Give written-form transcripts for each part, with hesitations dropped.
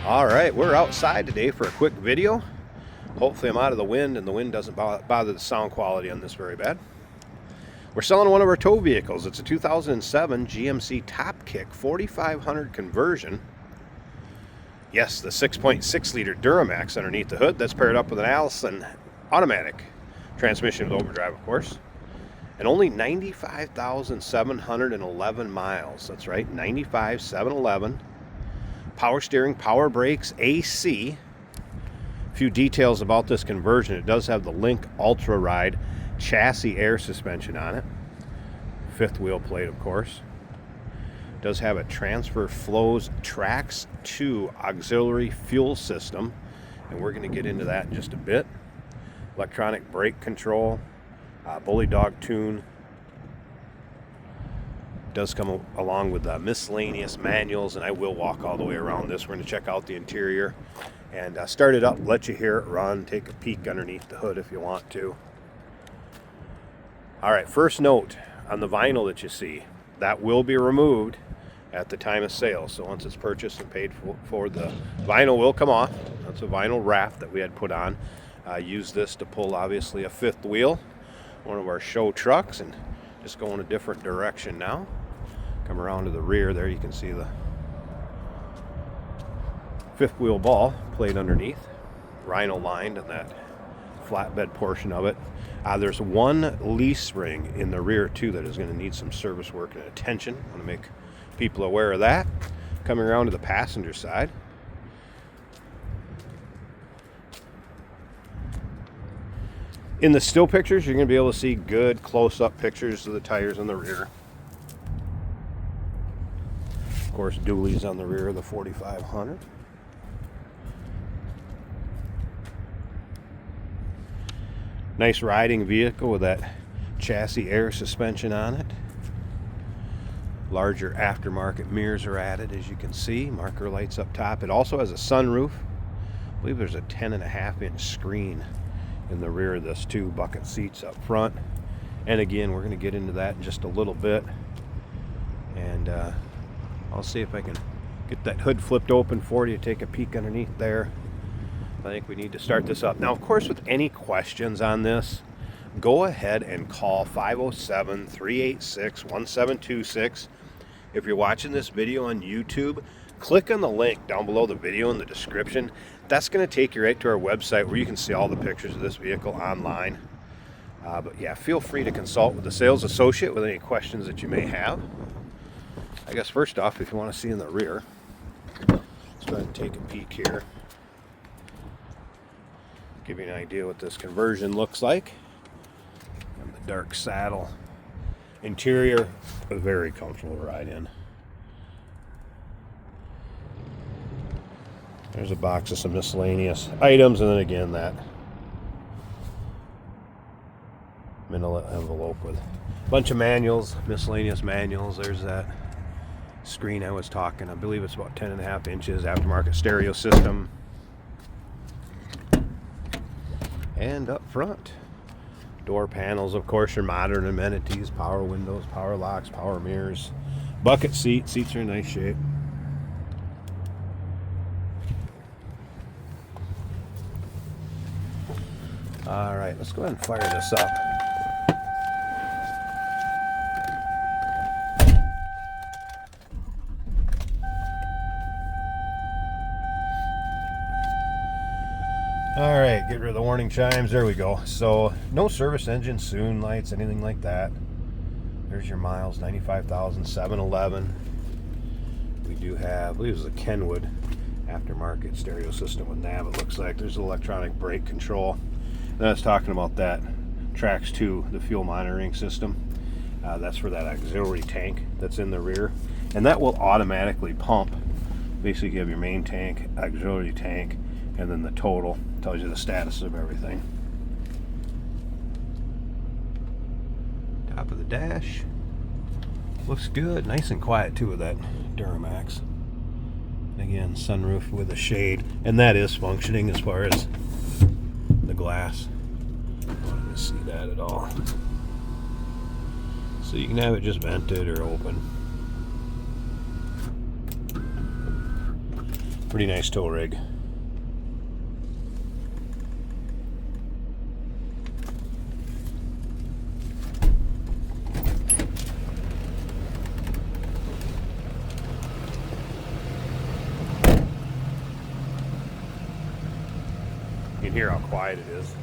All right, we're outside today for a quick video. Hopefully I'm out of the wind and the wind doesn't bother the sound quality on this very bad. We're selling one of our tow vehicles. It's a 2007 GMC Topkick 4500 conversion. Yes, the 6.6 liter Duramax underneath the hood that's paired up with an Allison automatic transmission with overdrive, of course. And only 95,711 miles. That's right, 95,711. Power steering, power brakes, AC. A few details about this conversion. It does have the Link Ultra Ride chassis air suspension on it. Fifth wheel plate, of course. It does have a transfer flows Trax 2 auxiliary fuel system, and we're going to get into that in just a bit. Electronic brake control, bully dog tune. Does come along with miscellaneous manuals, and I will walk all the way around this. We're going to check out the interior and start it up, let you hear it run, take a peek underneath the hood if you want to. All right, first note on the vinyl that you see, that will be removed at the time of sale. So once it's purchased and paid for, the vinyl will come off. That's a vinyl wrap that we had put on. Use this to pull obviously a fifth wheel, one of our show trucks, and just go in a different direction now. Come around to the rear there, you can see the fifth wheel ball plate underneath, rhino lined in that flatbed portion of it. There's one lease ring in the rear too that is going to need some service work and attention. I want to make people aware of that. Coming around to the passenger side, in the still pictures you're going to be able to see good close-up pictures of the tires in the rear. Of course, dualies on the rear of the 4500. Nice riding vehicle with that chassis air suspension on it. Larger aftermarket mirrors are added, as you can see. Marker lights up top. It also has a sunroof. I believe there's a 10.5-inch screen in the rear of this too. Bucket seats up front. And again, we're going to get into that in just a little bit. And I'll see if I can get that hood flipped open for you, take a peek underneath there. I think we need to start this up. Now, of course, with any questions on this, go ahead and call 507-386-1726. If you're watching this video on YouTube, click on the link down below the video in the description. That's going to take you right to our website where you can see all the pictures of this vehicle online. But yeah, feel free to consult with the sales associate with any questions that you may have. I guess first off, if you want to see in the rear, let's go ahead and take a peek here. Give you an idea what this conversion looks like. And the dark saddle. Interior, a very comfortable ride in. There's a box of some miscellaneous items, and then again that manila envelope with a bunch of manuals, miscellaneous manuals. There's that screen I was talking. I believe it's about 10.5 inches. Aftermarket stereo system. And up front, door panels, of course, your modern amenities, power windows, power locks, power mirrors, bucket seats are in nice shape. All right, let's go ahead and fire this up. All right, get rid of the warning chimes. There we go. So no service engine soon lights, anything like that. There's your miles, 95,711. We do have, I believe it was a Kenwood aftermarket stereo system with nav. It looks like there's electronic brake control. And I was talking about that Trax 2, the fuel monitoring system. That's for that auxiliary tank that's in the rear, and that will automatically pump. Basically, you have your main tank, auxiliary tank, and then the total tells you the status of everything. Top of the dash looks good, nice and quiet too with that Duramax. Again, sunroof with a shade, and that is functioning as far as the glass. I don't see that at all. So you can have it just vented or open. Pretty nice tow rig. You can hear how quiet it is.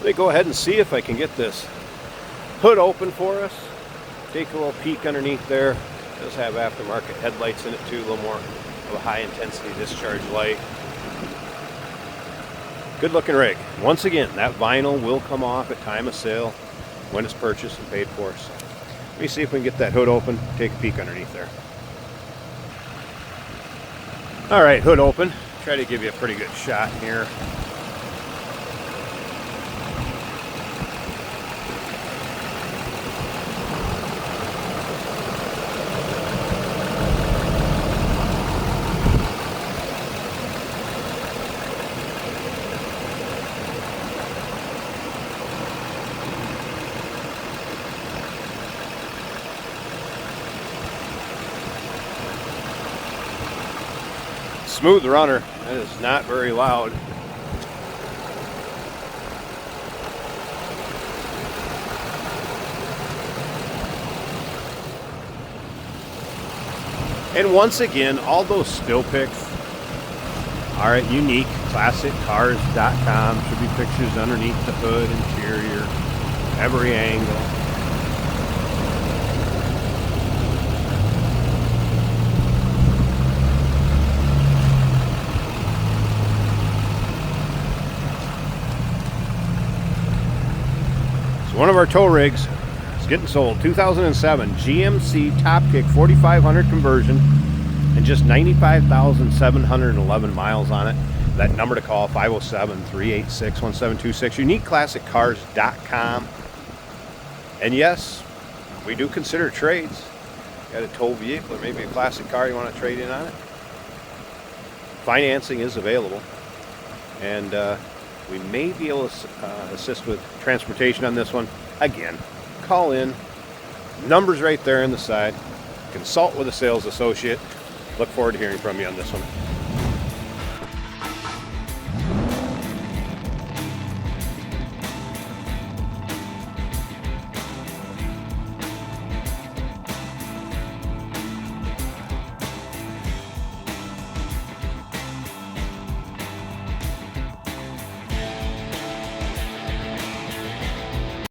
Let me go ahead and see if I can get this hood open for us. Take a little peek underneath there. It does have aftermarket headlights in it too, a little more of a high intensity discharge light. Good looking rig. Once again, that vinyl will come off at time of sale when it's purchased and paid for. So let me see if we can get that hood open, take a peek underneath there. All right, hood open. Try to give you a pretty good shot here. Smooth runner. That is not very loud. And once again, all those still pics are at uniqueclassiccars.com. Should be pictures underneath the hood, interior, every angle. One of our tow rigs is getting sold. 2007 GMC Topkick 4500 conversion and just 95,711 miles on it. That number to call, 507-386-1726, uniqueclassiccars.com. And yes, we do consider trades. Got a tow vehicle or maybe a classic car you want to trade in on it? Financing is available. And we may be able to assist with transportation on this one. Again, call in. Numbers right there on the side. Consult with a sales associate. Look forward to hearing from you on this one.